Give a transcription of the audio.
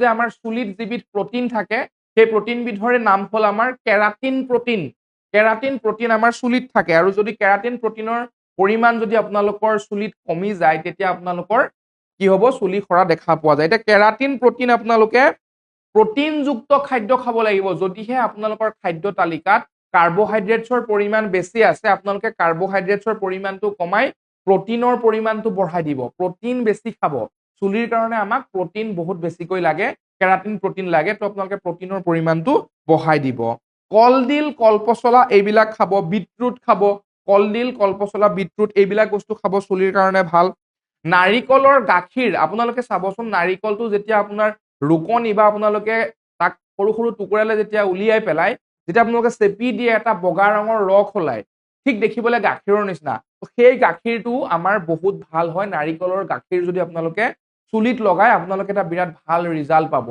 যে আমাৰ চুলিত যিবিধ প্ৰটিন থাকে সেই প্ৰটিনবিধৰে নাম হ'ল আমাৰ কেৰাটিন প্ৰটিন। কেৰাটিন প্ৰটিন আমাৰ চুলিত থাকে আৰু যদি কেৰাটিন প্ৰটিনৰ পৰিমাণ যদি আপোনালোকৰ চুলিত কমি যায় তেতিয়া আপোনালোকৰ কি হ'ব চুলি সৰা দেখা পোৱা যায়। এতিয়া কেৰাটিন প্ৰটিন আপোনালোকে প্ৰটিনযুক্ত খাদ্য খাব লাগিব। যদিহে আপোনালোকৰ খাদ্য তালিকাত কাৰ্বহাইড্ৰেটছৰ পৰিমাণ বেছি আছে আপোনালোকে কাৰ্বহাইড্ৰেটছৰ পৰিমাণটো কমাই প্ৰটিনৰ পৰিমাণটো বঢ়াই দিব। প্ৰটিন বেছি খাব। চুলিৰ কাৰণে আমাক প্ৰটিন বহুত বেছিকৈ লাগে, কেৰাটিন প্ৰটিন লাগে, তো আপোনালোকে প্ৰটিনৰ পৰিমাণটো বঢ়াই দিব। কলডিল, কলপচলা এইবিলাক খাব, বিটৰুট খাব, কলডিল, কলপচলা, বিটৰুট এইবিলাক বস্তু খাব, চুলিৰ কাৰণে ভাল। নাৰিকলৰ গাখীৰ আপোনালোকে চাবচোন, নাৰিকলটো যেতিয়া আপোনাৰ ৰুকনি বা আপোনালোকে তাক সৰু সৰু টুকুৰালে যেতিয়া উলিয়াই পেলাই যেতিয়া আপোনালোকে চেপি দিয়ে এটা বগা ৰঙৰ ৰস ওলায়, ঠিক দেখিবলৈ গাখীৰৰ নিচিনা, সেই গাখীৰটো আমাৰ বহুত ভাল হয়। নাৰিকলৰ গাখীৰ যদি আপোনালোকে চুলিত লগাই আপোনালোকে এটা বিৰাট ভাল ৰিজাল্ট পাব।